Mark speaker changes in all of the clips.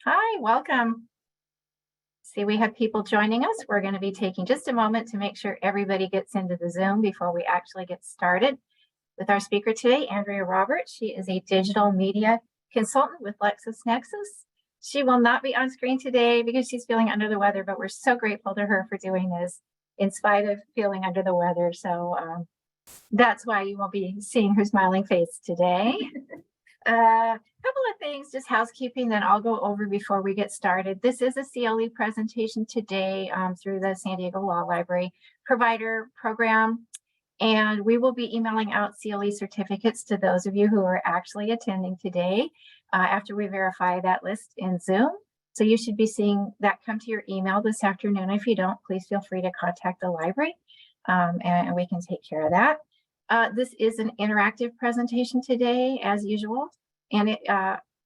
Speaker 1: Hi, welcome. See, we have people joining us. We're going to be taking just a moment to make sure everybody gets into the Zoom before we actually get started with our speaker today, Andrea Roberts. She is a digital media consultant with LexisNexis. She will not be on screen today because she's feeling under the weather, but we're so grateful to her for doing this in spite of feeling under the weather. So that's why you won't be seeing her smiling face today. Couple of things, just housekeeping that I'll go over before we get started. This is a CLE presentation today through the San Diego Law Library Provider Program, and we will be emailing out CLE certificates to those of you who are actually attending today after we verify that list in Zoom. So you should be seeing that come to your email this afternoon. If you don't, please feel free to contact the library and we can take care of that. This is an interactive presentation today, as usual, and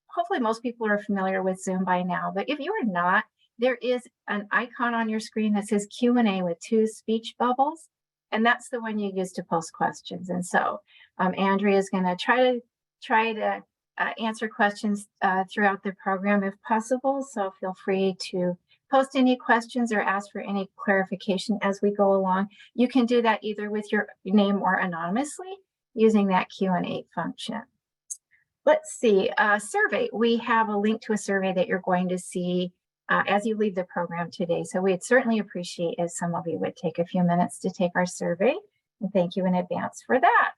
Speaker 1: hopefully most people are familiar with Zoom by now, but if you are not, there is an icon on your screen that says Q&A with 2 speech bubbles, and that's the one you use to post questions. And so Andrea is going to try to answer questions throughout the program if possible, so feel free to post any questions or ask for any clarification as we go along. You can do that either with your name or anonymously using that Q&A function. Let's see, survey. We have a link to a survey that you're going to see as you leave the program today. So we'd certainly appreciate if some of you would take a few minutes to take our survey, and thank you in advance for that.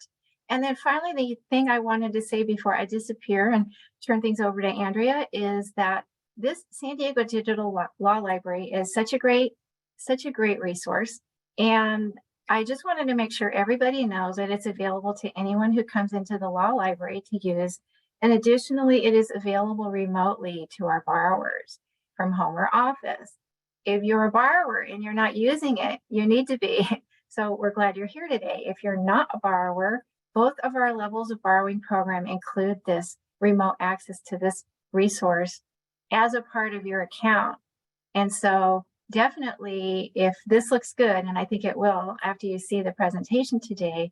Speaker 1: And then finally, the thing I wanted to say before I disappear and turn things over to Andrea is that this San Diego Digital Law Library is such a great resource. And I just wanted to make sure everybody knows that it's available to anyone who comes into the law library to use. And additionally, it is available remotely to our borrowers from home or office. If you're a borrower and you're not using it, you need to be. So we're glad you're here today. If you're not a borrower, both of our levels of borrowing program include this remote access to this resource as a part of your account. And so definitely, if this looks good, and I think it will after you see the presentation today,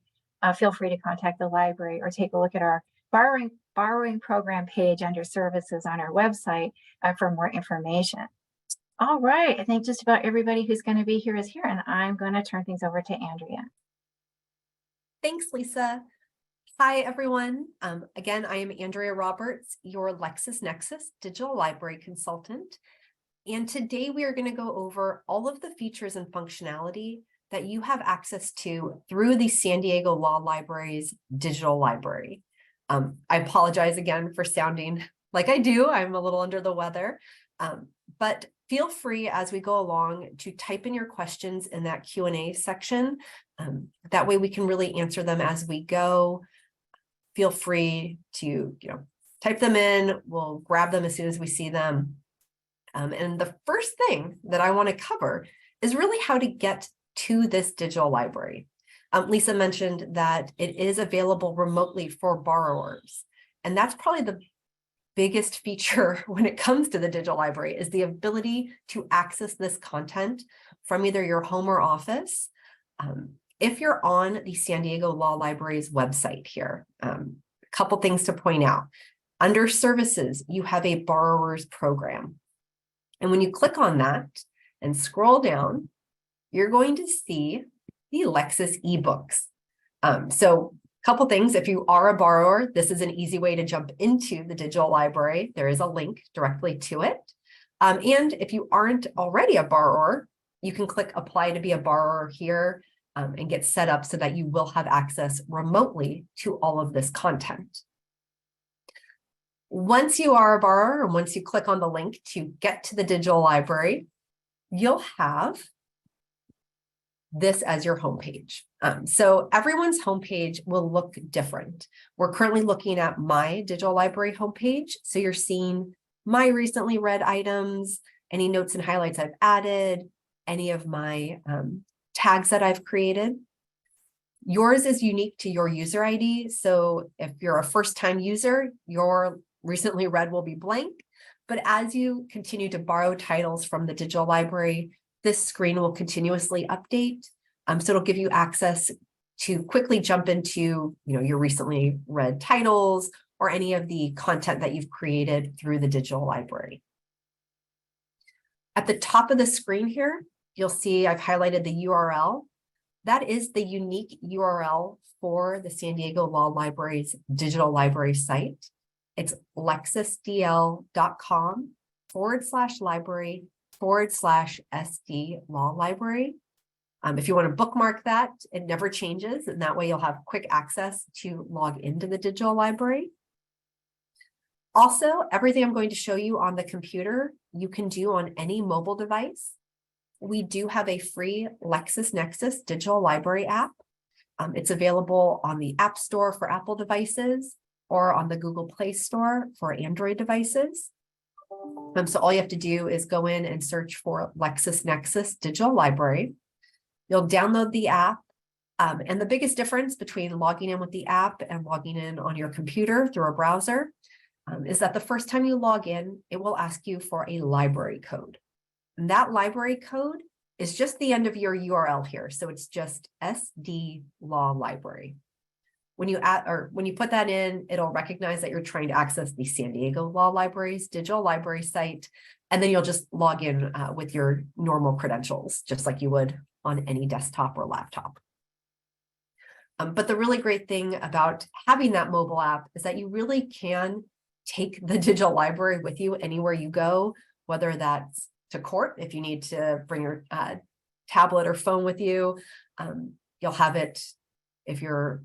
Speaker 1: feel free to contact the library or take a look at our borrowing program page under services on our website for more information. All right, I think just about everybody who's going to be here is here, and I'm going to turn things over to Andrea.
Speaker 2: Thanks, Lisa. Hi, everyone. Again, I am Andrea Roberts, your LexisNexis digital library consultant. And today we are going to go over all of the features and functionality that you have access to through the San Diego Law Library's digital library. I apologize again for sounding like I do. I'm a little under the weather, but feel free as we go along to type in your questions in that Q&A section. That way we can really answer them as we go. Feel free to type them in. We'll grab them as soon as we see them. And the first thing that I want to cover is really how to get to this digital library. Lisa mentioned that it is available remotely for borrowers. And that's probably the biggest feature when it comes to the digital library is the ability to access this content from either your home or office. If you're on the San Diego Law Library's website here, a couple things to point out. Under services, you have a borrower's program. And when you click on that and scroll down, you're going to see the Lexis eBooks. So a couple things, if you are a borrower, this is an easy way to jump into the digital library. There is a link directly to it. And if you aren't already a borrower, you can click apply to be a borrower here and get set up so that you will have access remotely to all of this content. Once you are a borrower and once you click on the link to get to the digital library, you'll have this as your homepage. So everyone's homepage will look different. We're currently looking at my digital library homepage. So you're seeing my recently read items, any notes and highlights I've added, any of my tags that I've created. Yours is unique to your user ID. So if you're a first-time user, your recently read will be blank. But as you continue to borrow titles from the digital library, this screen will continuously update. So it'll give you access to quickly jump into your recently read titles or any of the content that you've created through the digital library. At the top of the screen here, you'll see I've highlighted the URL. That is the unique URL for the San Diego Law Library's digital library site. It's lexisdl.com/library/SD Law Library. If you want to bookmark that, it never changes, and that way you'll have quick access to log into the digital library. Also, everything I'm going to show you on the computer, you can do on any mobile device. We do have a free LexisNexis digital library app. It's available on the App Store for Apple devices or on the Google Play Store for Android devices. So all you have to do is go in and search for LexisNexis digital library. You'll download the app. And the biggest difference between logging in with the app and logging in on your computer through a browser is that the first time you log in, it will ask you for a library code. And that library code is just the end of your URL here. So it's just SD Law Library. When you put that in, it'll recognize that you're trying to access the San Diego Law Library's digital library site. And then you'll just log in with your normal credentials, just like you would on any desktop or laptop. But the really great thing about having that mobile app is that you really can take the digital library with you anywhere you go, whether that's to court, if you need to bring your tablet or phone with you. You'll have it if you're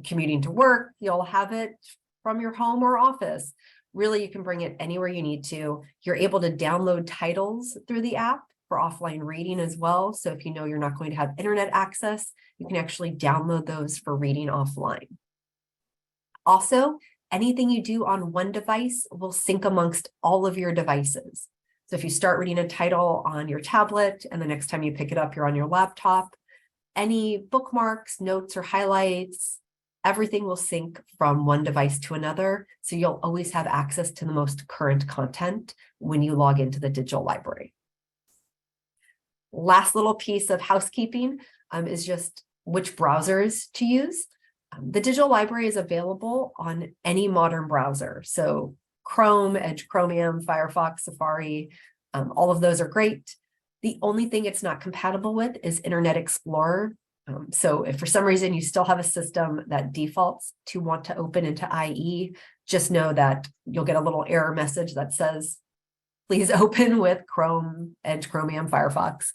Speaker 2: commuting to work, you'll have it from your home or office. Really, you can bring it anywhere you need to. You're able to download titles through the app for offline reading as well. So if you know you're not going to have internet access, you can actually download those for reading offline. Also, anything you do on one device will sync amongst all of your devices. So if you start reading a title on your tablet and the next time you pick it up, you're on your laptop, any bookmarks, notes, or highlights, everything will sync from one device to another. So you'll always have access to the most current content when you log into the digital library. Last little piece of housekeeping is just which browsers to use. The digital library is available on any modern browser. So Chrome, Edge, Chromium, Firefox, Safari, all of those are great. The only thing it's not compatible with is Internet Explorer. So if for some reason you still have a system that defaults to want to open into IE, just know that you'll get a little error message that says, please open with Chrome, Edge, Chromium, Firefox.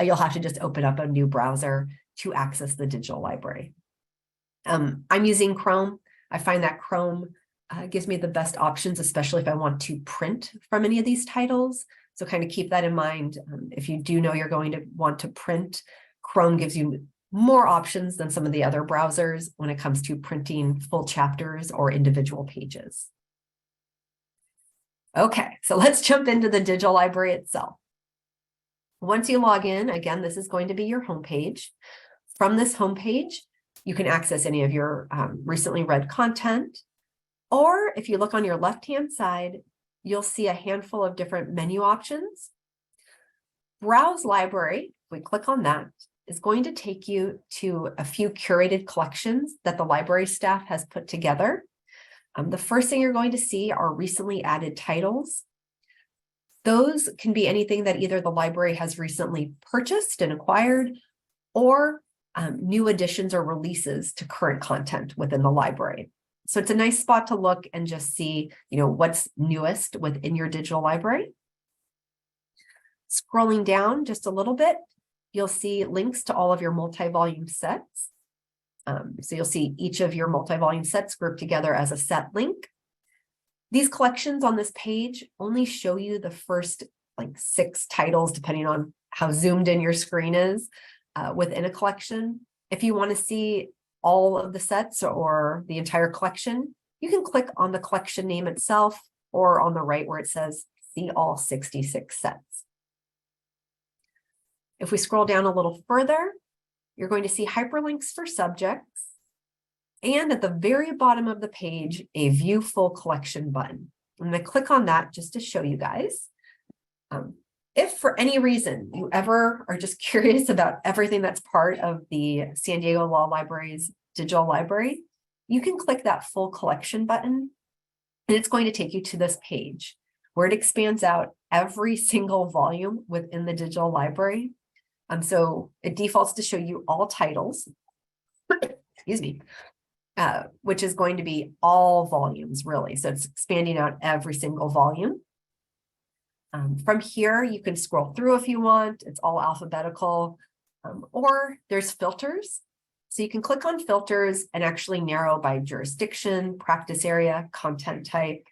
Speaker 2: You'll have to just open up a new browser to access the digital library. I'm using Chrome. I find that Chrome gives me the best options, especially if I want to print from any of these titles. So kind of keep that in mind. If you do know you're going to want to print, Chrome gives you more options than some of the other browsers when it comes to printing full chapters or individual pages. Okay, so let's jump into the digital library itself. Once you log in, again, this is going to be your homepage. From this homepage, you can access any of your recently read content. Or if you look on your left-hand side, you'll see a handful of different menu options. Browse Library, if we click on that, is going to take you to a few curated collections that the library staff has put together. The first thing you're going to see are recently added titles. Those can be anything that either the library has recently purchased and acquired, or new additions or releases to current content within the library. So it's a nice spot to look and just see, what's newest within your digital library. Scrolling down just a little bit, you'll see links to all of your multi-volume sets. So you'll see each of your multi-volume sets grouped together as a set link. These collections on this page only show you the first 6 titles, depending on how zoomed in your screen is within a collection. If you want to see all of the sets or the entire collection, you can click on the collection name itself or on the right where it says see all 66 sets. If we scroll down a little further, you're going to see hyperlinks for subjects, and at the very bottom of the page, a view full collection button. I'm going to click on that just to show you guys. If for any reason you ever are just curious about everything that's part of the San Diego Law Library's digital library, you can click that full collection button, and it's going to take you to this page where it expands out every single volume within the digital library. So it defaults to show you all titles, excuse me, which is going to be all volumes really. So it's expanding out every single volume. From here, you can scroll through if you want. It's all alphabetical, or there's filters. So you can click on filters and actually narrow by jurisdiction, practice area, content type.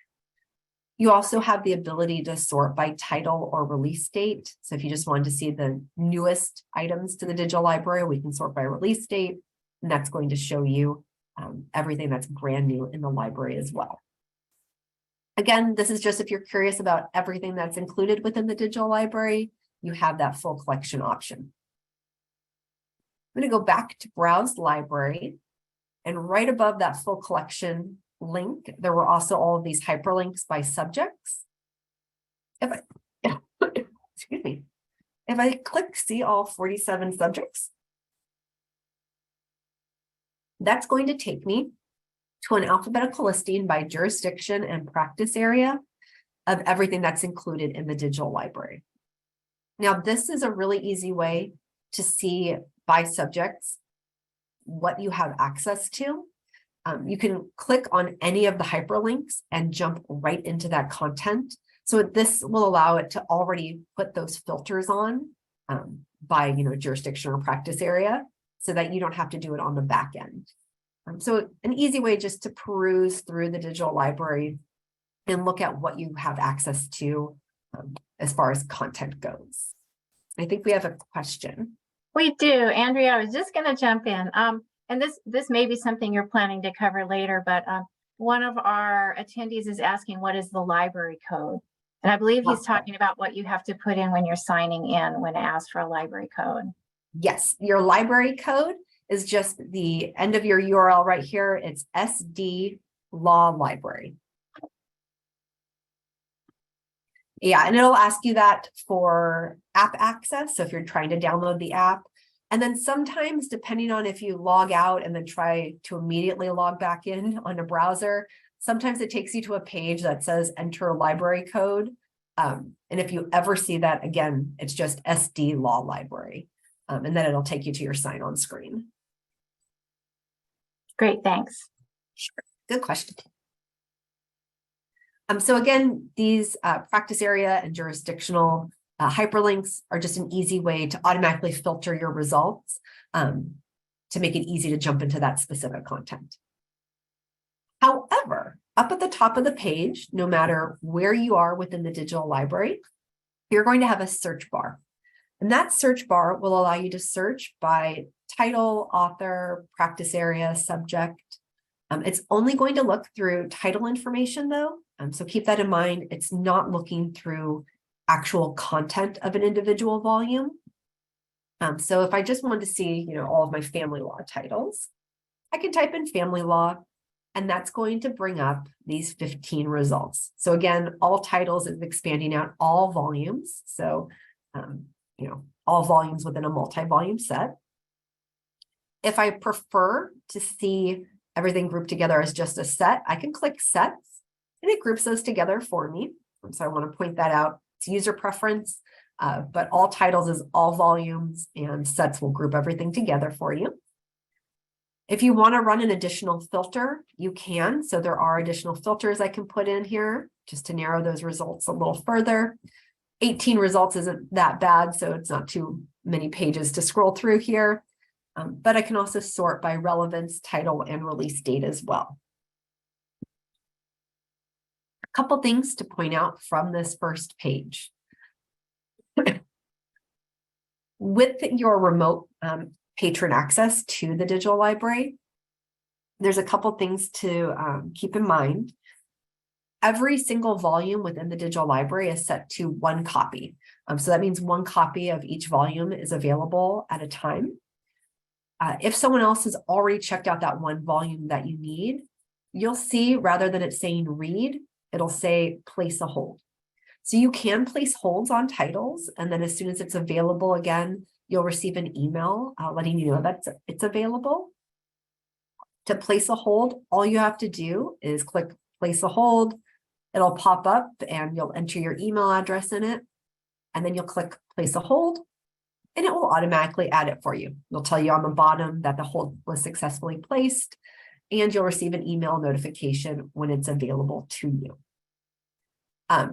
Speaker 2: You also have the ability to sort by title or release date. So if you just wanted to see the newest items to the digital library, we can sort by release date, and that's going to show you everything that's brand new in the library as well. Again, this is just if you're curious about everything that's included within the digital library, you have that full collection option. I'm going to go back to Browse Library, and right above that full collection link, there were also all of these hyperlinks by subjects. If I, excuse me, if I click see all 47 subjects, that's going to take me to an alphabetical listing by jurisdiction and practice area of everything that's included in the digital library. Now, this is a really easy way to see by subjects what you have access to. You can click on any of the hyperlinks and jump right into that content. So this will allow it to already put those filters on by jurisdiction or practice area, so that you don't have to do it on the back end. So an easy way just to peruse through the digital library and look at what you have access to as far as content goes. I think we have a question.
Speaker 1: We do, Andrea. I was just going to jump in. And this may be something you're planning to cover later, but one of our attendees is asking, what is the library code? And I believe he's talking about what you have to put in when you're signing in when it asks for a library code.
Speaker 2: Yes, your library code is just the end of your URL right here. It's SD Law Library. Yeah, and it'll ask you that for app access. So if you're trying to download the app, and then sometimes depending on if you log out and then try to immediately log back in on a browser, sometimes it takes you to a page that says enter library code. And if you ever see that again, it's just SD Law Library. And then it'll take you to your sign-on screen.
Speaker 1: Great, thanks.
Speaker 2: Sure, good question. So again, these practice area and jurisdictional hyperlinks are just an easy way to automatically filter your results to make it easy to jump into that specific content. However, up at the top of the page, no matter where you are within the digital library, you're going to have a search bar. And that search bar will allow you to search by title, author, practice area, subject. It's only going to look through title information though. So keep that in mind. It's not looking through actual content of an individual volume. So if I just wanted to see, all of my family law titles, I can type in family law, and that's going to bring up these 15 results. So again, all titles is expanding out all volumes. So, all volumes within a multi-volume set. If I prefer to see everything grouped together as just a set, I can click sets, and it groups those together for me. So I want to point that out. It's user preference, but all titles is all volumes, and sets will group everything together for you. If you want to run an additional filter, you can. So there are additional filters I can put in here just to narrow those results a little further. 18 results isn't that bad, so it's not too many pages to scroll through here. But I can also sort by relevance, title, and release date as well. A couple things to point out from this first page. With your remote patron access to the digital library, there's a couple things to keep in mind. Every single volume within the digital library is set to 1 copy. So that means 1 copy of each volume is available at a time. If someone else has already checked out that 1 volume that you need, you'll see rather than it saying read, it'll say place a hold. So you can place holds on titles, and then as soon as it's available again, you'll receive an email letting you know that it's available. To place a hold, all you have to do is click place a hold, It'll pop up and you'll enter your email address in it, and then you'll click place a hold, and it will automatically add it for you. It'll tell you on the bottom that the hold was successfully placed, and you'll receive an email notification when it's available to you.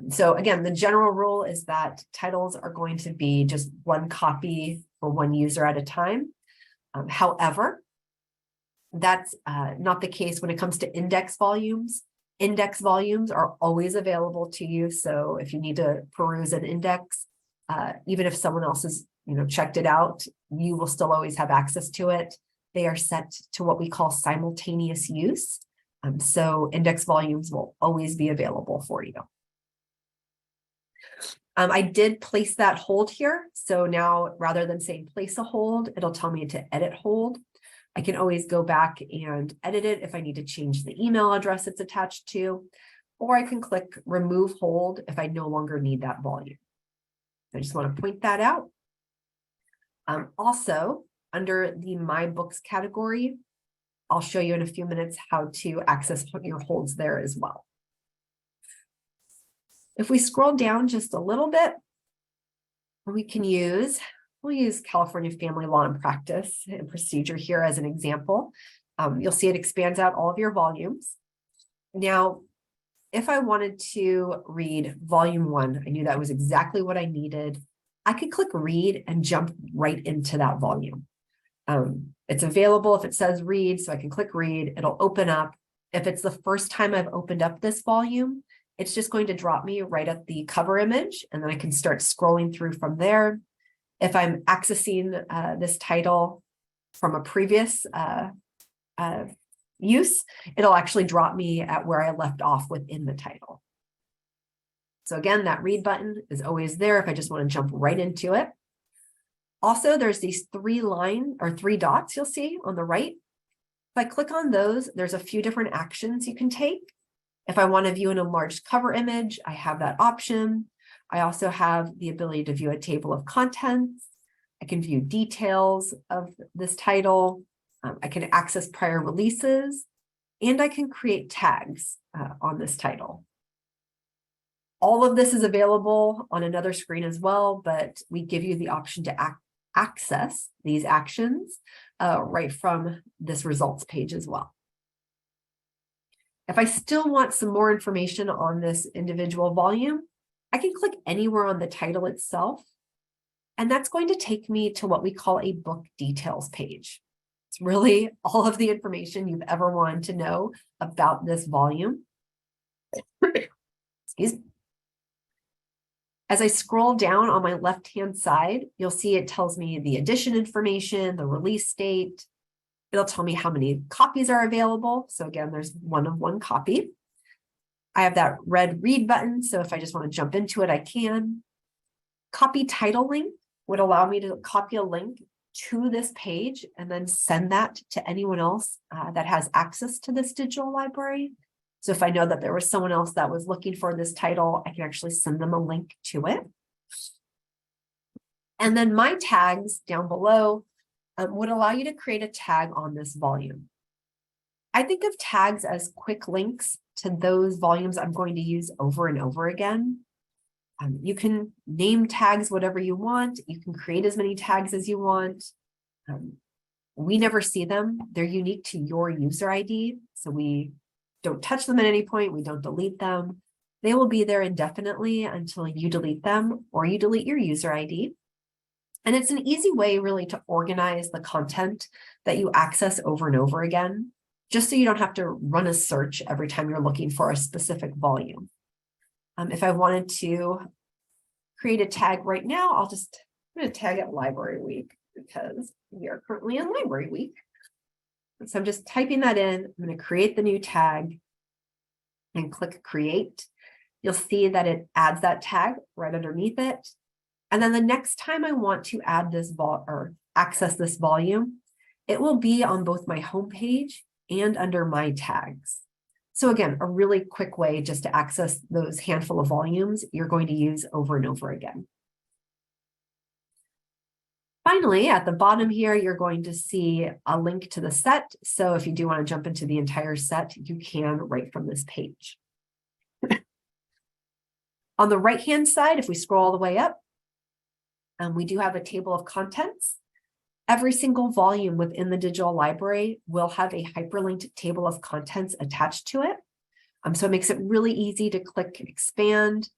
Speaker 2: So again, the general rule is that titles are going to be just one copy for one user at a time. However, that's not the case when it comes to index volumes. Index volumes are always available to you. So if you need to peruse an index, even if someone else has checked it out, you will still always have access to it. They are set to what we call simultaneous use. So index volumes will always be available for you. I did place that hold here. So now rather than saying place a hold, it'll tell me to edit hold. I can always go back and edit it if I need to change the email address it's attached to, or I can click remove hold if I no longer need that volume. I just want to point that out. Also, under the My Books category, I'll show you in a few minutes how to access your holds there as well. If we scroll down just a little bit, we'll use California Family Law and Practice and Procedure here as an example. You'll see it expands out all of your volumes. Now, if I wanted to read volume 1, I knew that was exactly what I needed. I could click read and jump right into that volume. It's available if it says read, so I can click read, it'll open up. If it's the first time I've opened up this volume, it's just going to drop me right at the cover image, and then I can start scrolling through from there. If I'm accessing this title from a previous use, it'll actually drop me at where I left off within the title. So again, that read button is always there if I just want to jump right into it. Also, there's these 3 dots you'll see on the right. If I click on those, there's a few different actions you can take. If I want to view an enlarged cover image, I have that option. I also have the ability to view a table of contents. I can view details of this title. I can access prior releases, and I can create tags on this title. All of this is available on another screen as well, but we give you the option to access these actions right from this results page as well. If I still want some more information on this individual volume, I can click anywhere on the title itself, and that's going to take me to what we call a book details page. It's really all of the information you've ever wanted to know about this volume. Excuse me. As I scroll down on my left-hand side, you'll see it tells me the edition information, the release date. It'll tell me how many copies are available. So again, there's 1 of 1 copy. I have that red read button. So if I just want to jump into it, I can. Copy title link would allow me to copy a link to this page and then send that to anyone else that has access to this digital library. So if I know that there was someone else that was looking for this title, I can actually send them a link to it. And then my tags down below would allow you to create a tag on this volume. I think of tags as quick links to those volumes I'm going to use over and over again. You can name tags whatever you want. You can create as many tags as you want. We never see them. They're unique to your user ID. So we don't touch them at any point. We don't delete them. They will be there indefinitely until you delete them or you delete your user ID. And it's an easy way really to organize the content that you access over and over again, just so you don't have to run a search every time you're looking for a specific volume. If I wanted to create a tag right now, I'm going to tag it Library Week because we are currently in Library Week. So I'm just typing that in. I'm going to create the new tag and click Create. You'll see that it adds that tag right underneath it. And then the next time I want to add this or access this volume, it will be on both my homepage and under my tags. So again, a really quick way just to access those handful of volumes you're going to use over and over again. Finally, at the bottom here, you're going to see a link to the set. So if you do want to jump into the entire set, you can right from this page. On the right-hand side, if we scroll all the way up, we do have a table of contents. Every single volume within the digital library will have a hyperlinked table of contents attached to it. So it makes it really easy to click expand,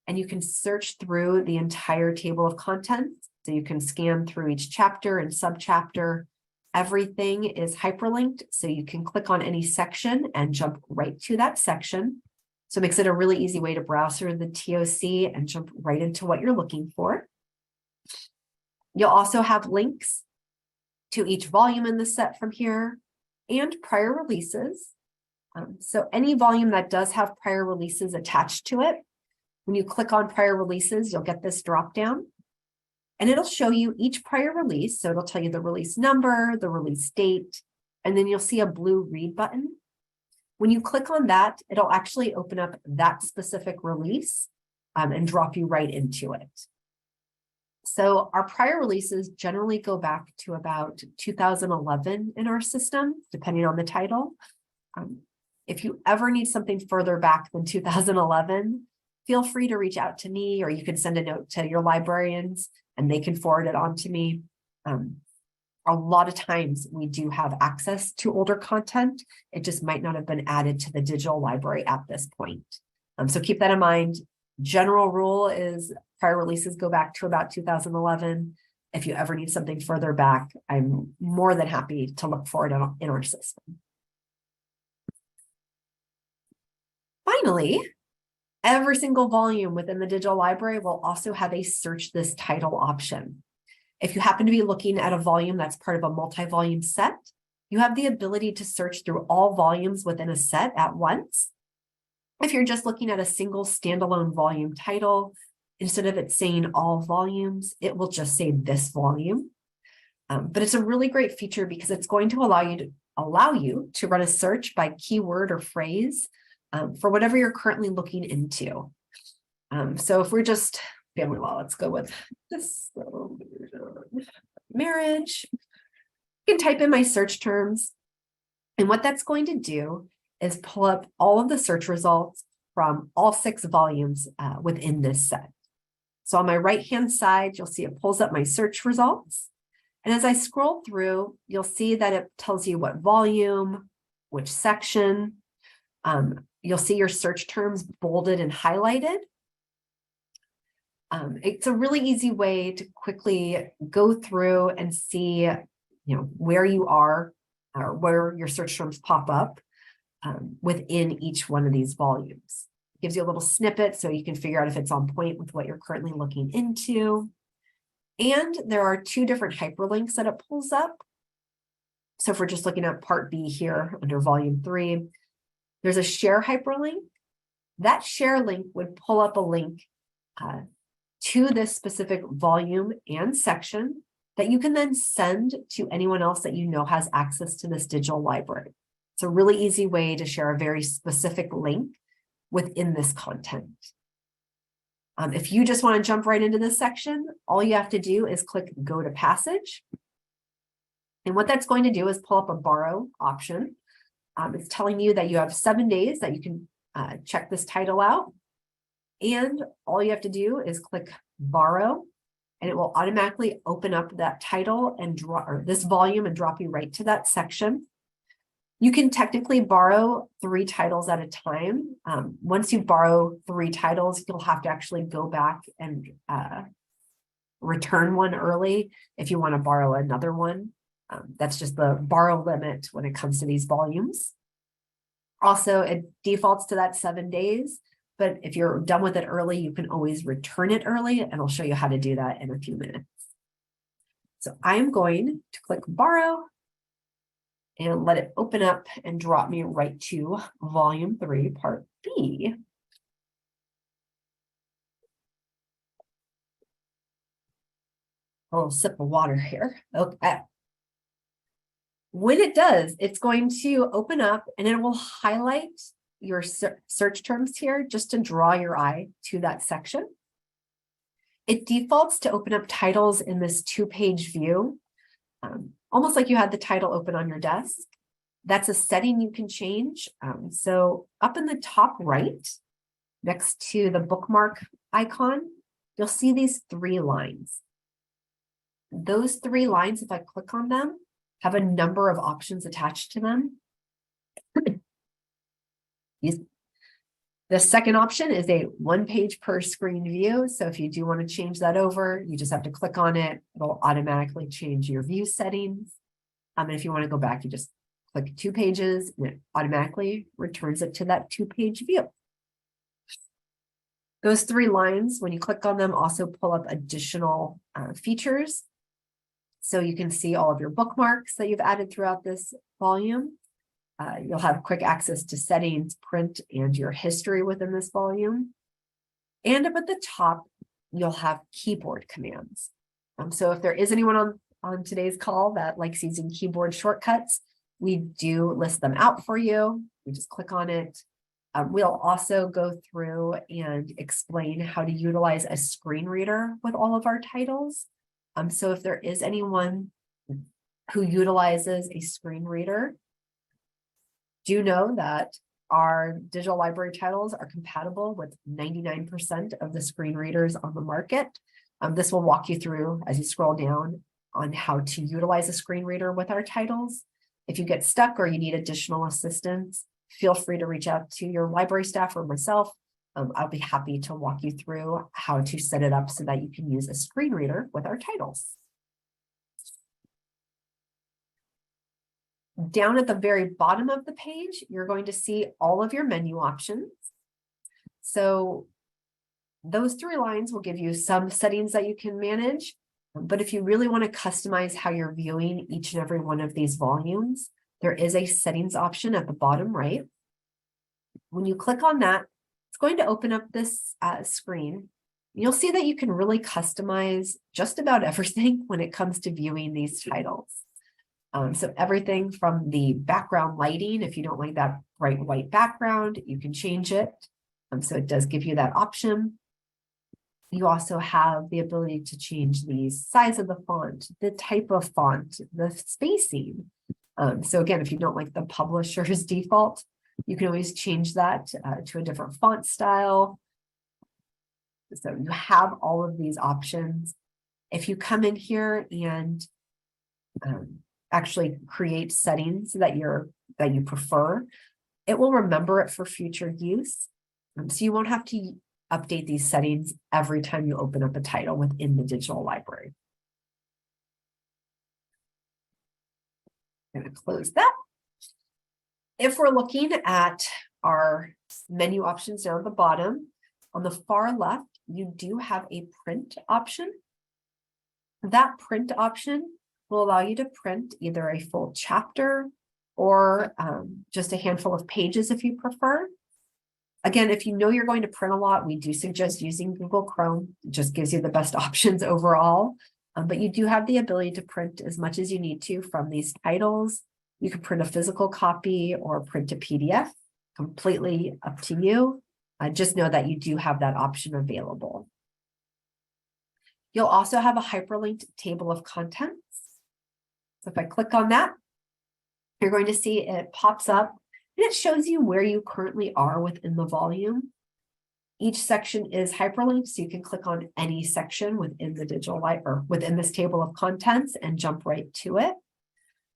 Speaker 2: and you can search through the entire table of contents. So you can scan through each chapter and subchapter. Everything is hyperlinked, so you can click on any section and jump right to that section. So it makes it a really easy way to browse through the TOC and jump right into what you're looking for. You'll also have links to each volume in the set from here and prior releases. So any volume that does have prior releases attached to it, when you click on prior releases, you'll get this drop down and it'll show you each prior release. So it'll tell you the release number, the release date, and then you'll see a blue read button. When you click on that, it'll actually open up that specific release and drop you right into it. So our prior releases generally go back to about 2011 in our system, depending on the title. If you ever need something further back than 2011, feel free to reach out to me, or you can send a note to your librarians and they can forward it on to me. A lot of times we do have access to older content. It just might not have been added to the digital library at this point. So keep that in mind. General rule is prior releases go back to about 2011. If you ever need something further back, I'm more than happy to look for it in our system. Finally, every single volume within the digital library will also have a search this title option. If you happen to be looking at a volume that's part of a multi-volume set, you have the ability to search through all volumes within a set at once. If you're just looking at a single standalone volume title, instead of it saying all volumes, it will just say this volume. But it's a really great feature because it's going to allow you to run a search by keyword or phrase for whatever you're currently looking into. So if we're just family law, let's go with this marriage. You can type in my search terms. And what that's going to do is pull up all of the search results from all 6 volumes within this set. So on my right-hand side, you'll see it pulls up my search results. And as I scroll through, you'll see that it tells you what volume, which section. You'll see your search terms bolded and highlighted. It's a really easy way to quickly go through and see, where you are or where your search terms pop up within each one of these volumes. It gives you a little snippet so you can figure out if it's on point with what you're currently looking into. And there are 2 different hyperlinks that it pulls up. So if we're just looking at part B here under volume 3, there's a share hyperlink. That share link would pull up a link to this specific volume and section that you can then send to anyone else that you know has access to this digital library. It's a really easy way to share a very specific link within this content. If you just want to jump right into this section, all you have to do is click Go to Passage. And what that's going to do is pull up a borrow option. It's telling you that you have 7 days that you can check this title out. And all you have to do is click Borrow, and it will automatically open up that title and this volume and drop you right to that section. You can technically borrow 3 titles at a time. Once you borrow 3 titles, you'll have to actually go back and return one early if you want to borrow another one. That's just the borrow limit when it comes to these volumes. Also, it defaults to that 7 days, but if you're done with it early, you can always return it early, and I'll show you how to do that in a few minutes. So I'm going to click Borrow and let it open up and drop me right to volume 3, part B. A little sip of water here. Okay. When it does, it's going to open up and it will highlight your search terms here just to draw your eye to that section. It defaults to open up titles in this 2-page view, almost like you had the title open on your desk. That's a setting you can change. So up in the top right, next to the bookmark icon, you'll see these 3 lines. Those 3 lines, if I click on them, have a number of options attached to them. The second option is a 1-page per screen view. So if you do want to change that over, you just have to click on it. It'll automatically change your view settings. And if you want to go back, you just click 2 pages and it automatically returns it to that 2-page view. Those 3 lines, when you click on them, also pull up additional features. So you can see all of your bookmarks that you've added throughout this volume. You'll have quick access to settings, print, and your history within this volume. And up at the top, you'll have keyboard commands. So if there is anyone on today's call that likes using keyboard shortcuts, we do list them out for you. You just click on it. We'll also go through and explain how to utilize a screen reader with all of our titles. So if there is anyone who utilizes a screen reader, do know that our digital library titles are compatible with 99% of the screen readers on the market. This will walk you through as you scroll down on how to utilize a screen reader with our titles. If you get stuck or you need additional assistance, feel free to reach out to your library staff or myself. I'll be happy to walk you through how to set it up so that you can use a screen reader with our titles. Down at the very bottom of the page, you're going to see all of your menu options. So those 3 lines will give you some settings that you can manage. But if you really want to customize how you're viewing each and every one of these volumes, there is a settings option at the bottom right. When you click on that, it's going to open up this screen. You'll see that you can really customize just about everything when it comes to viewing these titles. So everything from the background lighting, if you don't like that bright white background, you can change it. So it does give you that option. You also have the ability to change the size of the font, the type of font, the spacing. So again, if you don't like the publisher's default, you can always change that to a different font style. So you have all of these options. If you come in here and actually create settings that you prefer, it will remember it for future use. So you won't have to update these settings every time you open up a title within the digital library. I'm going to close that. If we're looking at our menu options down at the bottom, on the far left, you do have a print option. That print option will allow you to print either a full chapter or just a handful of pages if you prefer. Again, if you know you're going to print a lot, we do suggest using Google Chrome. It just gives you the best options overall. But you do have the ability to print as much as you need to from these titles. You can print a physical copy or print a PDF, completely up to you. Just know that you do have that option available. You'll also have a hyperlinked table of contents. So if I click on that, you're going to see it pops up and it shows you where you currently are within the volume. Each section is hyperlinked, so you can click on any section within the digital library or within this table of contents and jump right to it.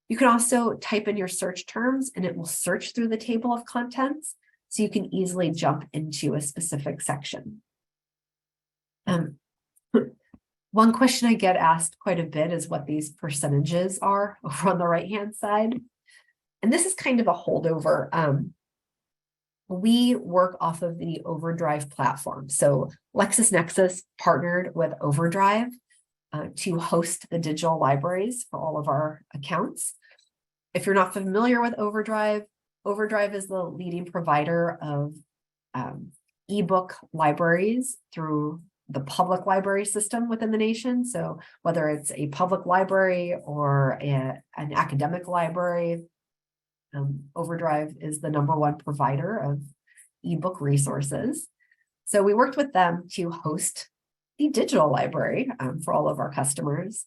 Speaker 2: You can also type in your search terms and it will search through the table of contents, so you can easily jump into a specific section. One question I get asked quite a bit is what these percentages are over on the right-hand side. And this is kind of a holdover. We work off of the Overdrive platform. So LexisNexis partnered with Overdrive to host the digital libraries for all of our accounts. If you're not familiar with Overdrive, Overdrive is the leading provider of eBook libraries through the public library system within the nation. So whether it's a public library or an academic library, Overdrive is the #1 provider of eBook resources. So we worked with them to host the digital library for all of our customers.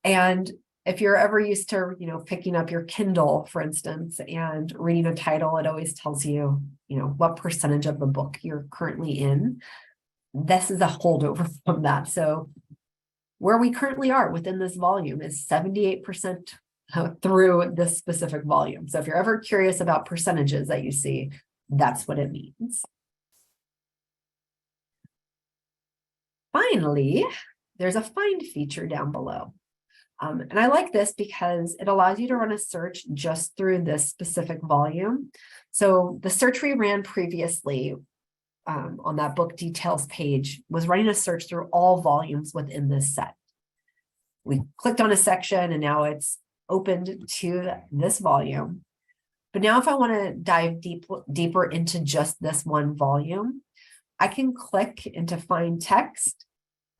Speaker 2: And if you're ever used to, picking up your Kindle, for instance, and reading a title, it always tells you, what percentage of the book you're currently in. This is a holdover from that. So where we currently are within this volume is 78% through this specific volume. So if you're ever curious about percentages that you see, that's what it means. Finally, there's a find feature down below. And I like this because it allows you to run a search just through this specific volume. So the search we ran previously on that book details page was running a search through all volumes within this set. We clicked on a section and now it's opened to this volume. But now if I want to dive deeper into just this one volume, I can click into find text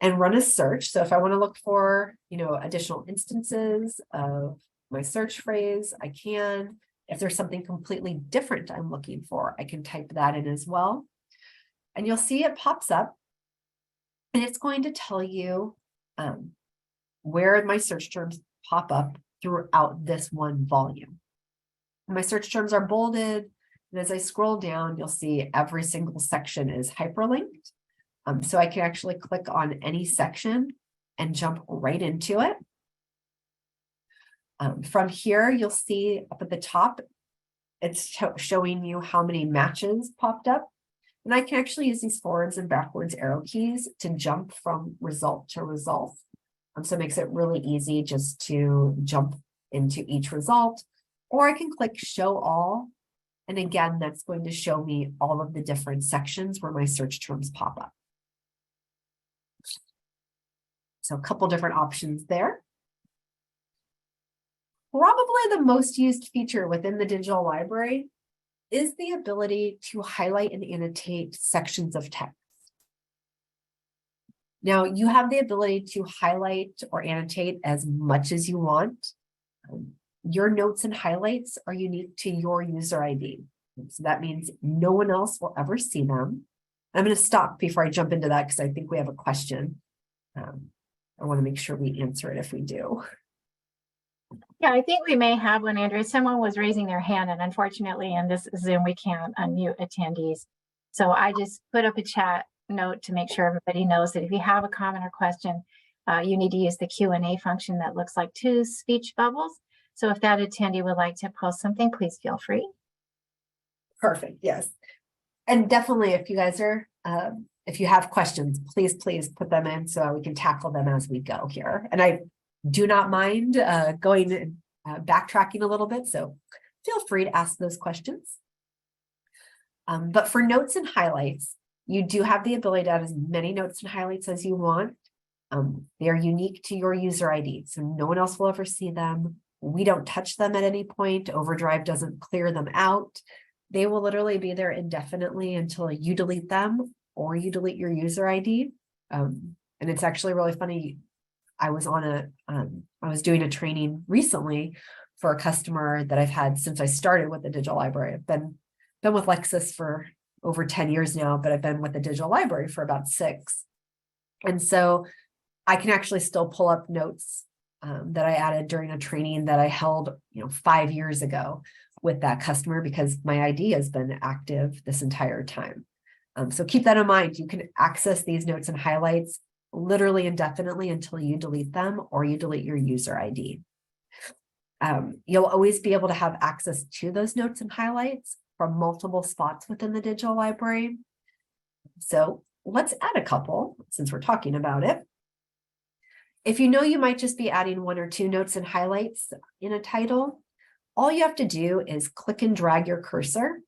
Speaker 2: and run a search. So if I want to look for, additional instances of my search phrase, I can. If there's something completely different I'm looking for, I can type that in as well. And you'll see it pops up and it's going to tell you where my search terms pop up throughout this one volume. My search terms are bolded. And as I scroll down, you'll see every single section is hyperlinked. So I can actually click on any section and jump right into it. From here, you'll see up at the top, it's showing you how many matches popped up. And I can actually use these forwards and backwards arrow keys to jump from result to result. So it makes it really easy just to jump into each result. Or I can click show all. And again, that's going to show me all of the different sections where my search terms pop up. So a couple different options there. Probably the most used feature within the digital library is the ability to highlight and annotate sections of text. Now, you have the ability to highlight or annotate as much as you want. Your notes and highlights are unique to your user ID. So that means no one else will ever see them. I'm going to stop before I jump into that because I think we have a question. I want to make sure we answer it if we do.
Speaker 1: Yeah, I think we may have one, Andrea. Someone was raising their hand, and unfortunately in this Zoom, we can't unmute attendees. So I just put up a chat note to make sure everybody knows that if you have a comment or question, you need to use the Q&A function that looks like 2 speech bubbles. So if that attendee would like to post something, please feel free.
Speaker 2: Perfect, yes. And definitely if you guys are, if you have questions, please put them in so we can tackle them as we go here. And I do not mind going backtracking a little bit, so feel free to ask those questions. But for notes and highlights, you do have the ability to add as many notes and highlights as you want. They are unique to your user ID, so no one else will ever see them. We don't touch them at any point. Overdrive doesn't clear them out. They will literally be there indefinitely until you delete them or you delete your user ID. And it's actually really funny. I was doing a training recently for a customer that I've had since I started with the digital library. I've been with Lexis for over 10 years now, but I've been with the digital library for about 6. And so I can actually still pull up notes that I added during a training that I held, 5 years ago with that customer because my ID has been active this entire time. So keep that in mind. You can access these notes and highlights literally indefinitely until you delete them or you delete your user ID. You'll always be able to have access to those notes and highlights from multiple spots within the digital library. So let's add a couple since we're talking about it. If you know you might just be adding 1 or 2 notes and highlights in a title, all you have to do is click and drag your cursor.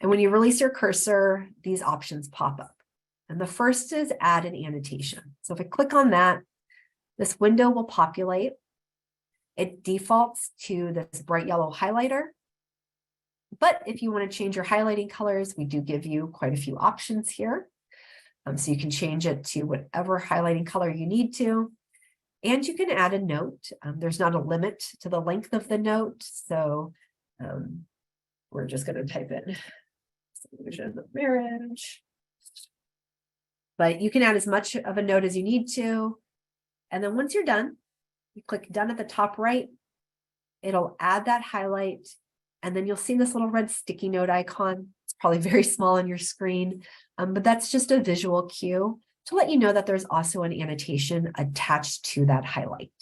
Speaker 2: And when you release your cursor, these options pop up. And the first is add an annotation. So if I click on that, this window will populate. It defaults to this bright yellow highlighter. But if you want to change your highlighting colors, we do give you quite a few options here. So you can change it to whatever highlighting color you need to. And you can add a note. There's not a limit to the length of the note. So we're just going to type in solution of marriage. But you can add as much of a note as you need to. And then once you're done, You click done at the top right, it'll add that highlight, and then you'll see this little red sticky note icon. It's probably very small on your screen, but that's just a visual cue to let you know that there's also an annotation attached to that highlight.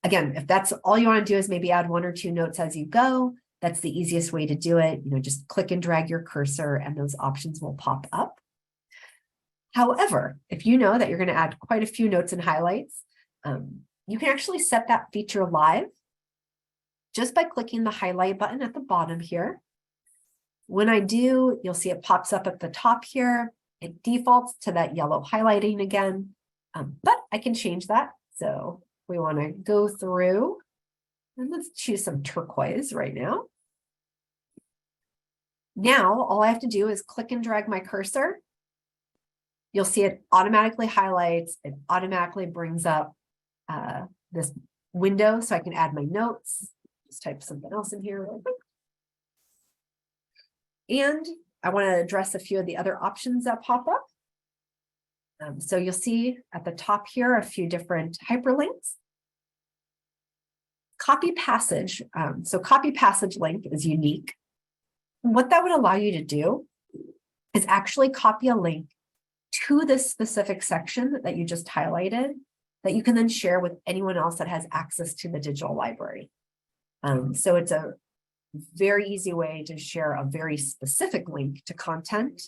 Speaker 2: Again, if that's all you want to do is maybe add 1 or 2 notes as you go, that's the easiest way to do it. Just click and drag your cursor and those options will pop up. However, if you know that you're going to add quite a few notes and highlights, you can actually set that feature live just by clicking the highlight button at the bottom here. When I do, you'll see it pops up at the top here. It defaults to that yellow highlighting again, but I can change that. So we want to go through and let's choose some turquoise right now. Now, all I have to do is click and drag my cursor. You'll see it automatically highlights. It automatically brings up this window so I can add my notes. Just type something else in here really quick. And I want to address a few of the other options that pop up. So you'll see at the top here a few different hyperlinks. Copy passage. So copy passage link is unique. What that would allow you to do is actually copy a link to this specific section that you just highlighted that you can then share with anyone else that has access to the digital library. So it's a very easy way to share a very specific link to content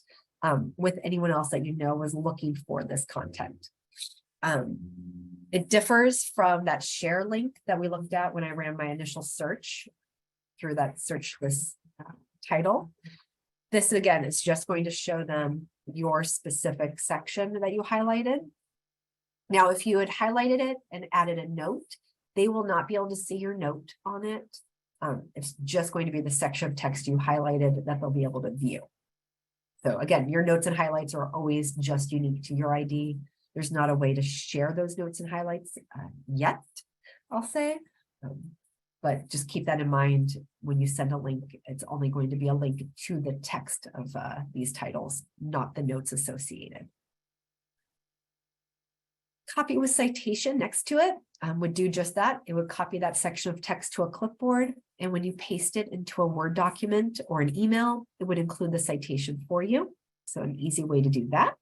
Speaker 2: with anyone else that you know is looking for this content. It differs from that share link that we looked at when I ran my initial search through that search with title. This again is just going to show them your specific section that you highlighted. Now, if you had highlighted it and added a note, they will not be able to see your note on it. It's just going to be the section of text you highlighted that they'll be able to view. So again, your notes and highlights are always just unique to your ID. There's not a way to share those notes and highlights yet, I'll say. But just keep that in mind when you send a link. It's only going to be a link to the text of these titles, not the notes associated. Copy with citation next to it would do just that. It would copy that section of text to a clipboard. And when you paste it into a Word document or an email, it would include the citation for you. So an easy way to do that.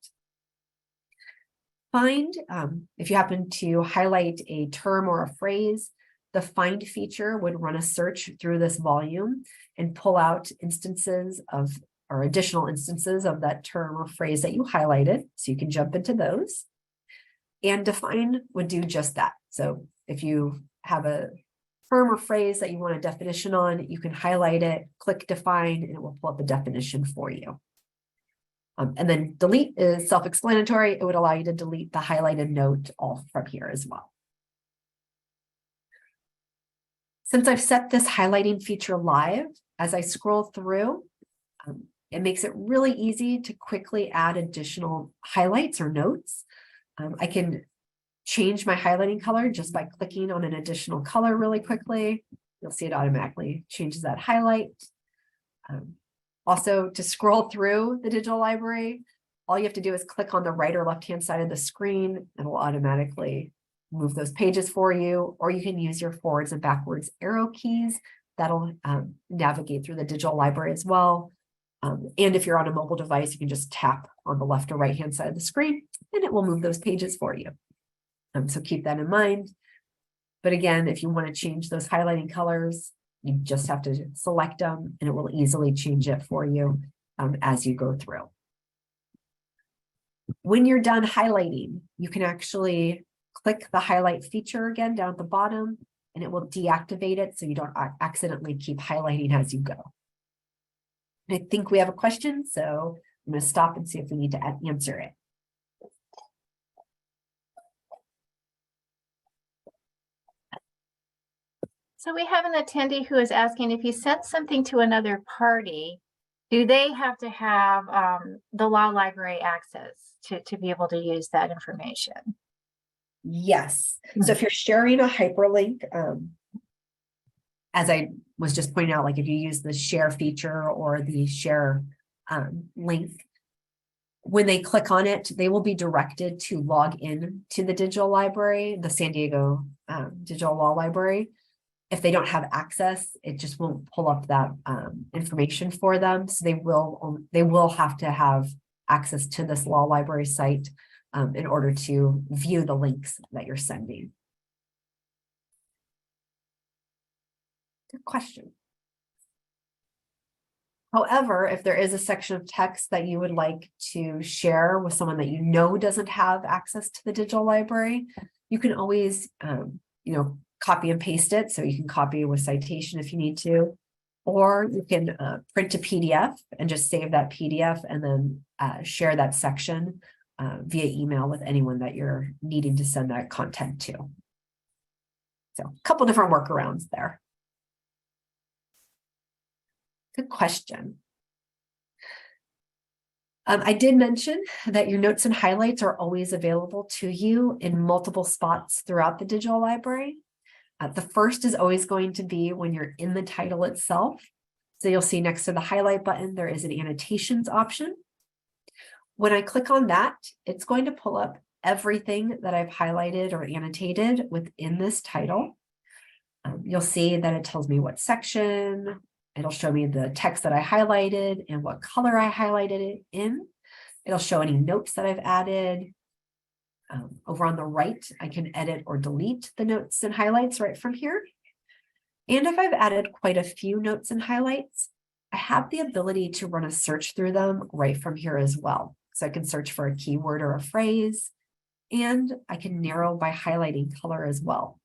Speaker 2: Find, if you happen to highlight a term or a phrase, the find feature would run a search through this volume and pull out instances of, or additional instances of that term or phrase that you highlighted. So you can jump into those. And define would do just that. So if you have a term or phrase that you want a definition on, you can highlight it, click define, and it will pull up a definition for you. And then delete is self-explanatory. It would allow you to delete the highlighted note all from here as well. Since I've set this highlighting feature live, as I scroll through, it makes it really easy to quickly add additional highlights or notes. I can change my highlighting color just by clicking on an additional color really quickly. You'll see it automatically changes that highlight. Also, to scroll through the digital library, all you have to do is click on the right or left-hand side of the screen, and it will automatically move those pages for you, or you can use your forwards and backwards arrow keys. That'll navigate through the digital library as well. And if you're on a mobile device, you can just tap on the left or right-hand side of the screen, and it will move those pages for you. So keep that in mind. But again, if you want to change those highlighting colors, you just have to select them, and it will easily change it for you as you go through. When you're done highlighting, you can actually click the highlight feature again down at the bottom, and it will deactivate it so you don't accidentally keep highlighting as you go. I think we have a question, so I'm going to stop and see if we need to answer it.
Speaker 1: So we have an attendee who is asking if you sent something to another party, do they have to have the law library access to be able to use that information?
Speaker 2: Yes. So if you're sharing a hyperlink, as I was just pointing out, like if you use the share feature or the share link, When they click on it, they will be directed to log in to the digital library, the San Diego Digital Law Library. If they don't have access, it just won't pull up that information for them. So they will have to have access to this law library site in order to view the links that you're sending. Good question. However, if there is a section of text that you would like to share with someone that you know doesn't have access to the digital library, you can always, copy and paste it. So you can copy with citation if you need to, or you can print a PDF and just save that PDF and then share that section via email with anyone that you're needing to send that content to. So a couple different workarounds there. Good question. I did mention that your notes and highlights are always available to you in multiple spots throughout the digital library. The first is always going to be when you're in the title itself. So you'll see next to the highlight button, there is an annotations option. When I click on that, it's going to pull up everything that I've highlighted or annotated within this title. You'll see that it tells me what section. It'll show me the text that I highlighted and what color I highlighted it in. It'll show any notes that I've added. Over on the right, I can edit or delete the notes and highlights right from here. And if I've added quite a few notes and highlights, I have the ability to run a search through them right from here as well. So I can search for a keyword or a phrase, and I can narrow by highlighting color as well.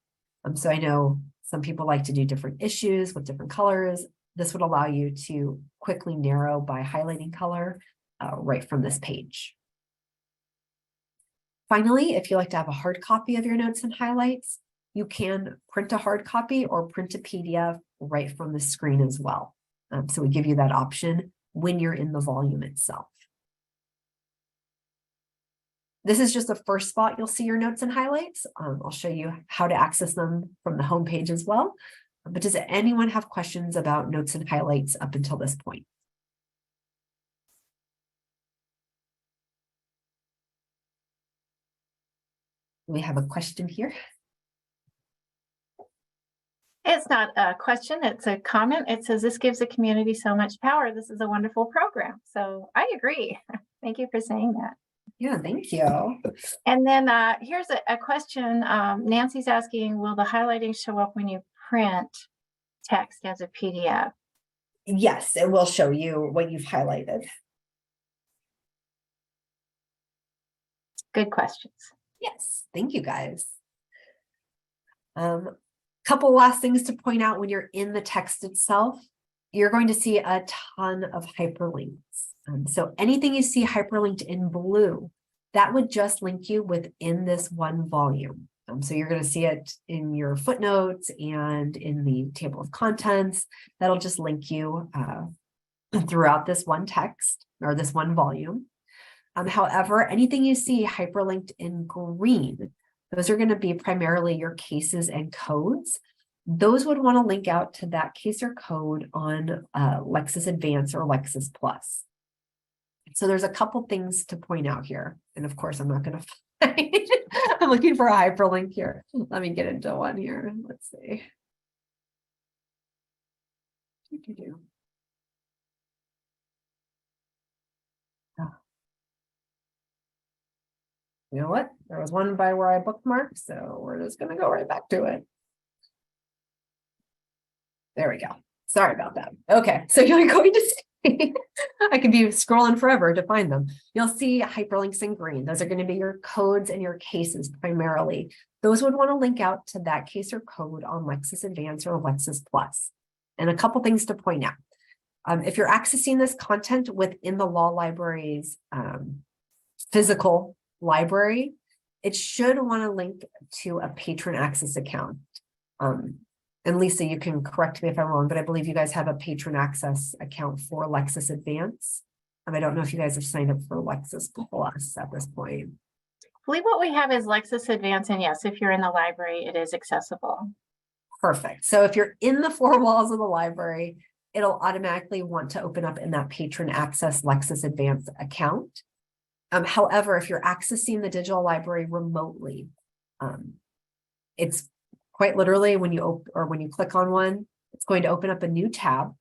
Speaker 2: So I know some people like to do different issues with different colors. This would allow you to quickly narrow by highlighting color right from this page. Finally, if you like to have a hard copy of your notes and highlights, you can print a hard copy or print a PDF right from the screen as well. So we give you that option when you're in the volume itself. This is just the first spot you'll see your notes and highlights. I'll show you how to access them from the home page as well. But does anyone have questions about notes and highlights up until this point? We have a question here.
Speaker 1: It's not a question, it's a comment. It says, this gives the community so much power. This is a wonderful program. So I agree. Thank you for saying that.
Speaker 2: Yeah, thank you.
Speaker 1: And then here's a question. Nancy's asking, will the highlighting show up when you print text as a PDF?
Speaker 2: Yes, it will show you what you've highlighted.
Speaker 1: Good questions.
Speaker 2: Yes, thank you guys. Couple last things to point out when you're in the text itself. You're going to see a ton of hyperlinks. So anything you see hyperlinked in blue, that would just link you within this one volume. So you're going to see it in your footnotes and in the table of contents. That'll just link you throughout this one text or this one volume. However, anything you see hyperlinked in green, those are going to be primarily your cases and codes. Those would want to link out to that case or code on Lexis Advance or Lexis Plus. So there's a couple things to point out here. And of course, I'm not going to find, I'm looking for a hyperlink here. Let me get into one here. Let's see. You know what? There was one by where I bookmarked, so we're just going to go right back to it. There we go. Sorry about that. Okay, so you're going to see, I could be scrolling forever to find them. You'll see hyperlinks in green. Those are going to be your codes and your cases primarily. Those would want to link out to that case or code on Lexis Advance or Lexis Plus. And a couple things to point out. If you're accessing this content within the law library's physical library, it should want to link to a patron access account. And Lisa, you can correct me if I'm wrong, but I believe you guys have a patron access account for Lexis Advance. I don't know if you guys have signed up for Lexis Plus at this point.
Speaker 1: I believe what we have is Lexis Advance, and yes, if you're in the library, it is accessible.
Speaker 2: Perfect. So if you're in the four walls of the library, it'll automatically want to open up in that patron access Lexis Advance account. However, if you're accessing the digital library remotely, it's quite literally when you click on one, it's going to open up a new tab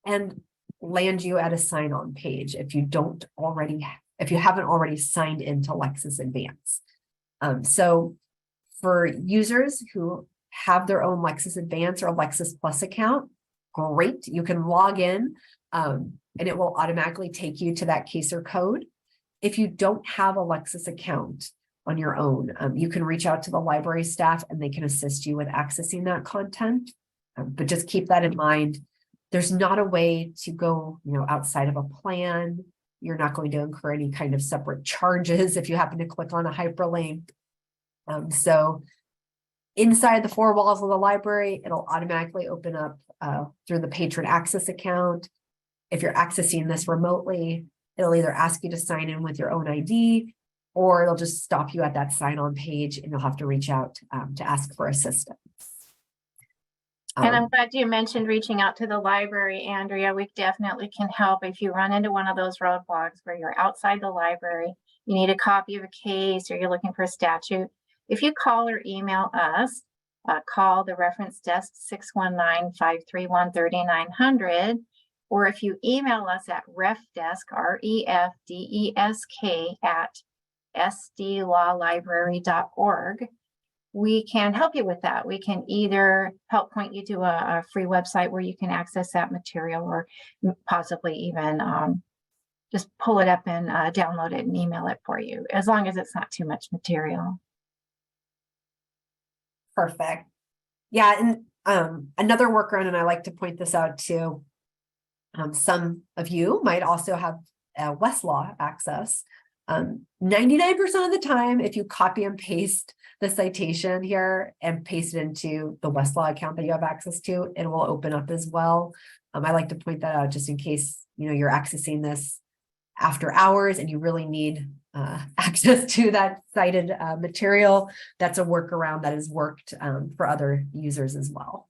Speaker 2: and land you at a sign-on page if you haven't already signed into Lexis Advance. So for users who have their own Lexis Advance or Lexis Plus account, great. You can log in and it will automatically take you to that case or code. If you don't have a Lexis account on your own, you can reach out to the library staff and they can assist you with accessing that content. But just keep that in mind. There's not a way to go, outside of a plan. You're not going to incur any kind of separate charges if you happen to click on a hyperlink. So inside the four walls of the library, it'll automatically open up through the patron access account. If you're accessing this remotely, it'll either ask you to sign in with your own ID, or it'll just stop you at that sign-on page and you'll have to reach out to ask for assistance.
Speaker 1: And I'm glad you mentioned reaching out to the library, Andrea. We definitely can help if you run into one of those roadblocks where you're outside the library, you need a copy of a case, or you're looking for a statute. If you call or email us, call the reference desk 619-531-3900, or if you email us at refdesk, refdesk at sdlawlibrary.org, we can help you with that. We can either help point you to a free website where you can access that material, or possibly even just pull it up and download it and email it for you, as long as it's not too much material.
Speaker 2: Perfect. Yeah, and another workaround, and I like to point this out too, some of you might also have Westlaw access. 99% of the time, if you copy and paste the citation here and paste it into the Westlaw account that you have access to, it will open up as well. I like to point that out just in case you're accessing this after hours and you really need access to that cited material. That's a workaround that has worked for other users as well.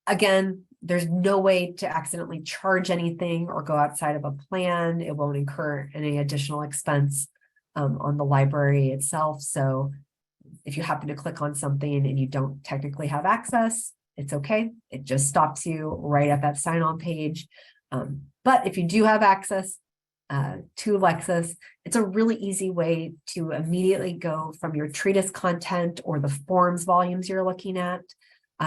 Speaker 2: Again, there's no way to accidentally charge anything or go outside of a plan. It won't incur any additional expense on the library itself. So if you happen to click on something and you don't technically have access, it's okay. It just stops you right at that sign-on page. But if you do have access to Lexis, it's a really easy way to immediately go from your treatise content or the forms volumes you're looking at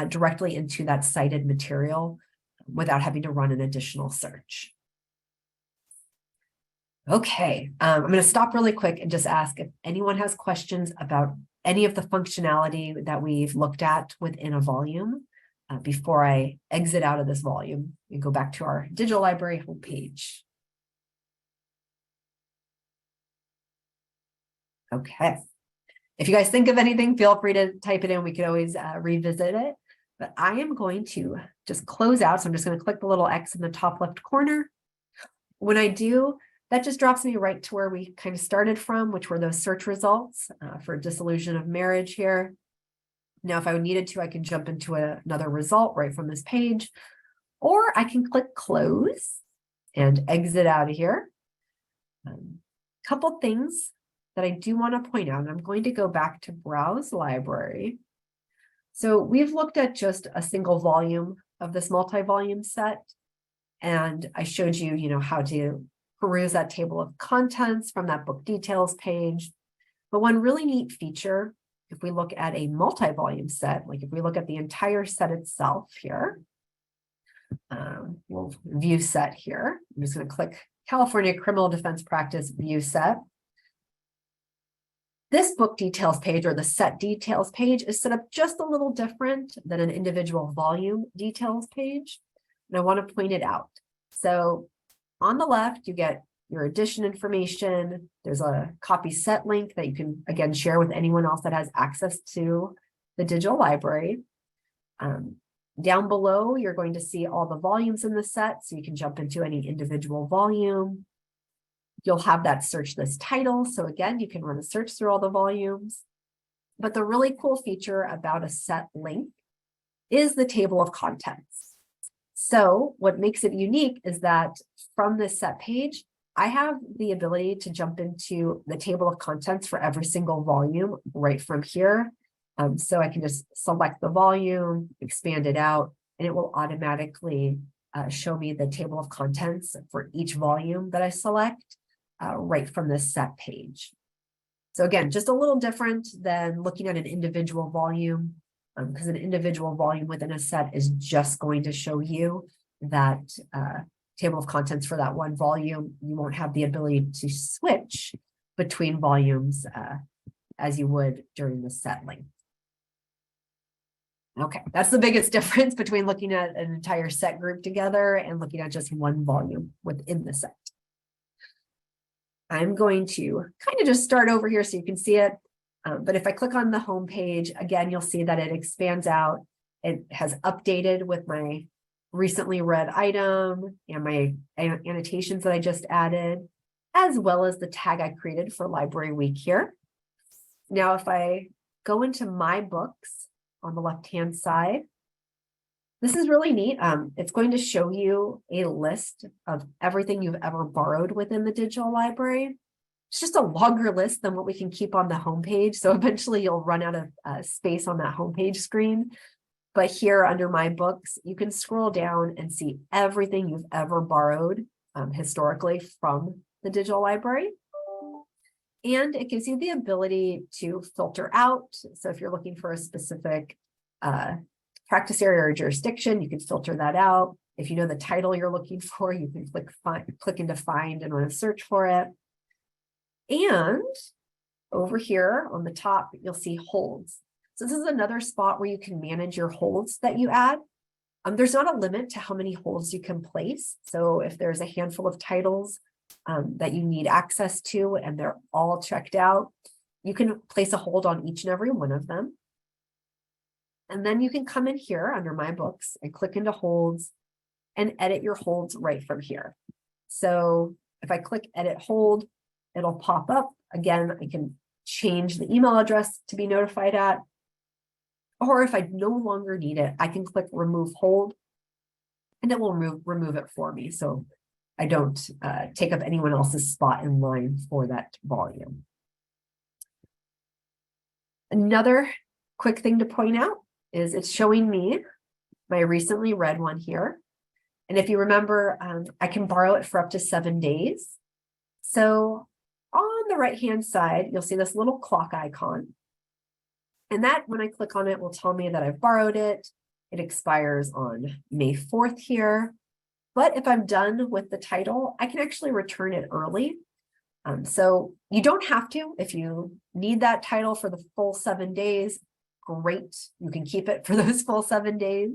Speaker 2: directly into that cited material without having to run an additional search. Okay, I'm going to stop really quick and just ask if anyone has questions about any of the functionality that we've looked at within a volume before I exit out of this volume and go back to our digital library homepage. Okay, if you guys think of anything, feel free to type it in. We can always revisit it, but I am going to just close out. So I'm just going to click the little X in the top left corner. When I do, that just drops me right to where we kind of started from, which were those search results for dissolution of marriage here. Now, if I needed to, I can jump into another result right from this page, or I can click close and exit out of here. Couple things that I do want to point out, and I'm going to go back to Browse Library. So we've looked at just a single volume of this multi-volume set, and I showed you, how to peruse that table of contents from that book details page. But one really neat feature, if we look at a multi-volume set, like if we look at the entire set itself here, we'll view set here. I'm just going to click California Criminal Defense Practice View Set. This book details page, or the set details page, is set up just a little different than an individual volume details page. And I want to point it out. So on the left, you get your edition information. There's a copy set link that you can, again, share with anyone else that has access to the digital library. Down below, you're going to see all the volumes in the set, so you can jump into any individual volume. You'll have that search list title. So again, you can run a search through all the volumes. But the really cool feature about a set link is the table of contents. So what makes it unique is that from this set page, I have the ability to jump into the table of contents for every single volume right from here. So I can just select the volume, expand it out, and it will automatically show me the table of contents for each volume that I select right from this set page. So again, just a little different than looking at an individual volume, because an individual volume within a set is just going to show you that table of contents for that one volume. You won't have the ability to switch between volumes as you would during the set length. Okay, that's the biggest difference between looking at an entire set group together and looking at just one volume within the set. I'm going to kind of just start over here so you can see it. But if I click on the home page, again, you'll see that it expands out. It has updated with my recently read item and my annotations that I just added, as well as the tag I created for Library Week here. Now, if I go into my books on the left-hand side, this is really neat. It's going to show you a list of everything you've ever borrowed within the digital library. It's just a longer list than what we can keep on the homepage. So eventually you'll run out of space on that homepage screen. But here under my books, you can scroll down and see everything you've ever borrowed historically from the digital library. And it gives you the ability to filter out. So if you're looking for a specific practice area or jurisdiction, you can filter that out. If you know the title you're looking for, you can click into find and run a search for it. And over here on the top, you'll see holds. So this is another spot where you can manage your holds that you add. There's not a limit to how many holds you can place. So if there's a handful of titles that you need access to and they're all checked out, you can place a hold on each and every one of them. And then you can come in here under my books and click into holds and edit your holds right from here. So if I click edit hold, it'll pop up. Again, I can change the email address to be notified at, or if I no longer need it, I can click remove hold and it will remove it for me. So I don't take up anyone else's spot in line for that volume. Another quick thing to point out is it's showing me my recently read one here. And if you remember, I can borrow it for up to 7 days. So on the right-hand side, you'll see this little clock icon. And that, when I click on it, will tell me that I've borrowed it. It expires on May 4th here. But if I'm done with the title, I can actually return it early. So you don't have to. If you need that title for the full 7 days, great. You can keep it for those full 7 days.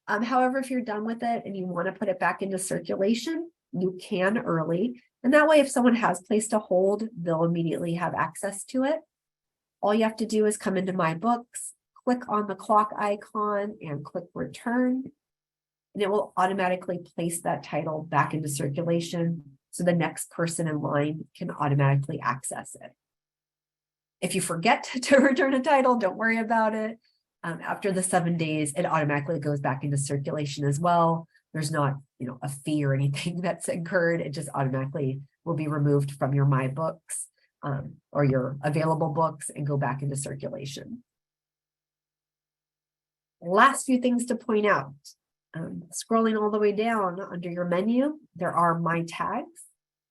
Speaker 2: However, if you're done with it and you want to put it back into circulation, you can early. And that way, if someone has placed a hold, they'll immediately have access to it. All you have to do is come into my books, click on the clock icon and click return. And it will automatically place that title back into circulation so the next person in line can automatically access it. If you forget to return a title, don't worry about it. After the 7 days, it automatically goes back into circulation as well. There's not, a fee or anything that's incurred. It just automatically will be removed from your My Books or your available books and go back into circulation. Last few things to point out. Scrolling all the way down under your menu, there are My Tags.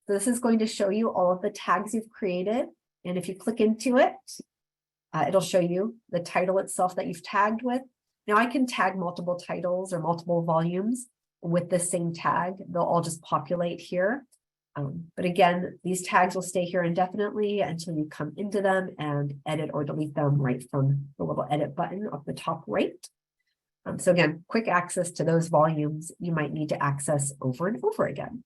Speaker 2: So this is going to show you all of the tags you've created. And if you click into it, it'll show you the title itself that you've tagged with. Now I can tag multiple titles or multiple volumes with the same tag. They'll all just populate here. But again, these tags will stay here indefinitely until you come into them and edit or delete them right from the little edit button up the top right. So again, quick access to those volumes you might need to access over and over again.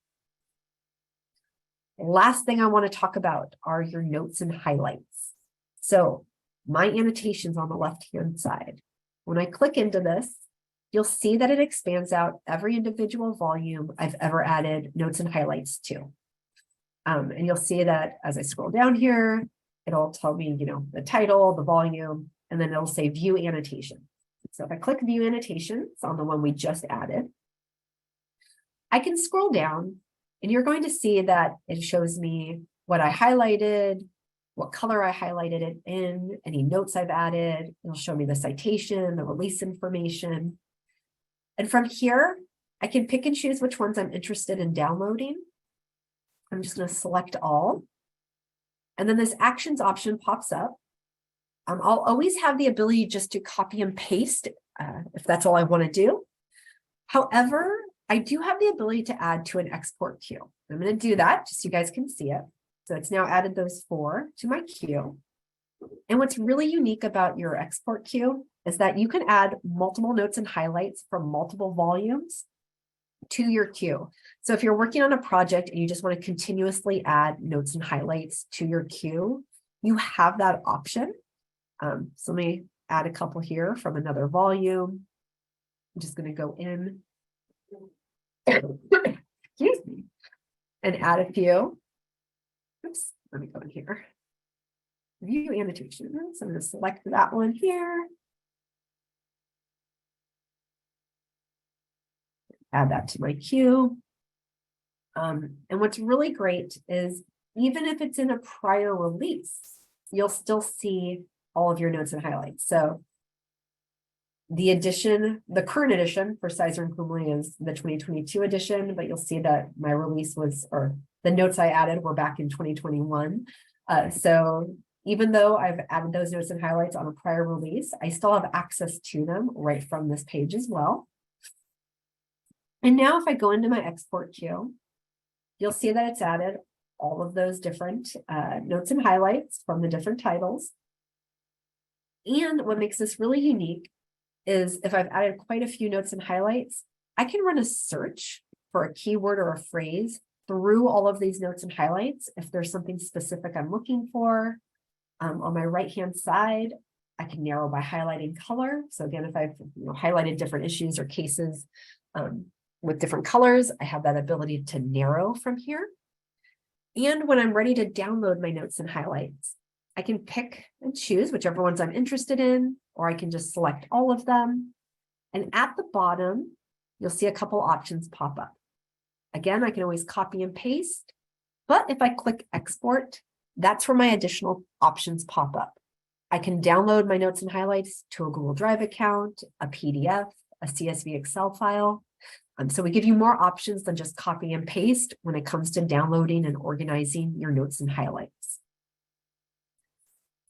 Speaker 2: Last thing I want to talk about are your notes and highlights. So my annotations on the left-hand side. When I click into this, you'll see that it expands out every individual volume I've ever added notes and highlights to. And you'll see that as I scroll down here, it'll tell me, the title, the volume, and then it'll say view annotation. So if I click view annotations on the one we just added, I can scroll down And you're going to see that it shows me what I highlighted, what color I highlighted it in, any notes I've added. It'll show me the citation, the release information. And from here, I can pick and choose which ones I'm interested in downloading. I'm just going to select all. And then this actions option pops up. I'll always have the ability just to copy and paste if that's all I want to do. However, I do have the ability to add to an export queue. I'm going to do that just so you guys can see it. So it's now added those 4 to my queue. And what's really unique about your export queue is that you can add multiple notes and highlights from multiple volumes to your queue. So if you're working on a project and you just want to continuously add notes and highlights to your queue, you have that option. So let me add a couple here from another volume. I'm just going to go in, excuse me, and add a few. Oops, let me go in here. View annotations. I'm going to select that one here. Add that to my queue. And what's really great is even if it's in a prior release, you'll still see all of your notes and highlights. So the edition, the current edition for Sizer and Kumley is the 2022 edition, but you'll see that my release was, or the notes I added were back in 2021. So even though I've added those notes and highlights on a prior release, I still have access to them right from this page as well. And now if I go into my export queue, you'll see that it's added all of those different notes and highlights from the different titles. And what makes this really unique is if I've added quite a few notes and highlights, I can run a search for a keyword or a phrase through all of these notes and highlights. If there's something specific I'm looking for, on my right-hand side, I can narrow by highlighting color. So again, if I've highlighted different issues or cases with different colors, I have that ability to narrow from here. And when I'm ready to download my notes and highlights, I can pick and choose whichever ones I'm interested in, or I can just select all of them. And at the bottom, you'll see a couple options pop up. Again, I can always copy and paste, but if I click export, that's where my additional options pop up. I can download my notes and highlights to a Google Drive account, a PDF, a CSV Excel file. So we give you more options than just copy and paste when it comes to downloading and organizing your notes and highlights.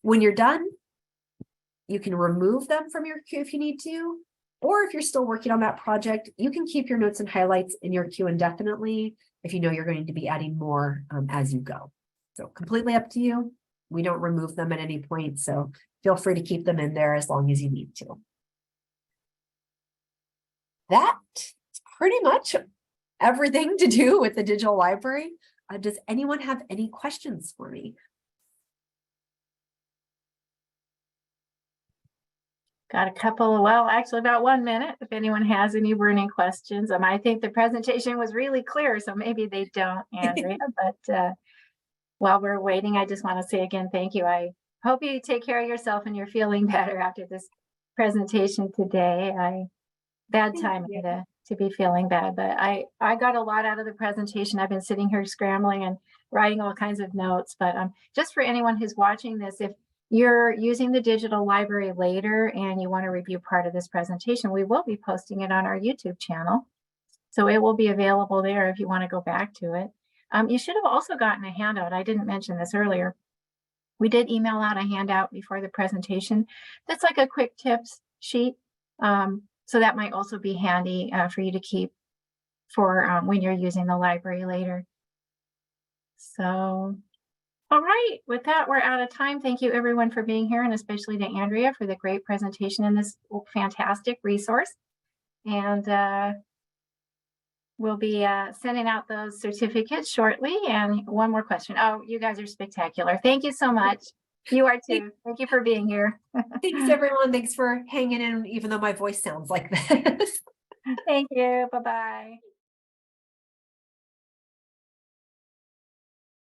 Speaker 2: When you're done, you can remove them from your queue if you need to, or if you're still working on that project, you can keep your notes and highlights in your queue indefinitely if you know you're going to be adding more as you go. So completely up to you. We don't remove them at any point, so feel free to keep them in there as long as you need to. That's pretty much everything to do with the digital library. Does anyone have any questions for me?
Speaker 1: Got a couple, well, actually about 1 minute, if anyone has any burning questions. I think the presentation was really clear, so maybe they don't, Andrea, but while we're waiting, I just want to say again, thank you. I hope you take care of yourself and you're feeling better after this presentation today. Bad timing to be feeling bad, but I got a lot out of the presentation. I've been sitting here scrambling and writing all kinds of notes, but just for anyone who's watching this, if you're using the digital library later and you want to review part of this presentation, we will be posting it on our YouTube channel. So it will be available there if you want to go back to it. You should have also gotten a handout. I didn't mention this earlier. We did email out a handout before the presentation. That's like a quick tips sheet. So that might also be handy for you to keep for when you're using the library later. So, all right, with that, we're out of time. Thank you everyone for being here, and especially to Andrea for the great presentation and this fantastic resource. And we'll be sending out those certificates shortly. And one more question. Oh, you guys are spectacular. Thank you so much. You are too. Thank you for being here.
Speaker 2: Thanks, everyone. Thanks for hanging in, even though my voice sounds like this.
Speaker 1: Thank you. Bye-bye.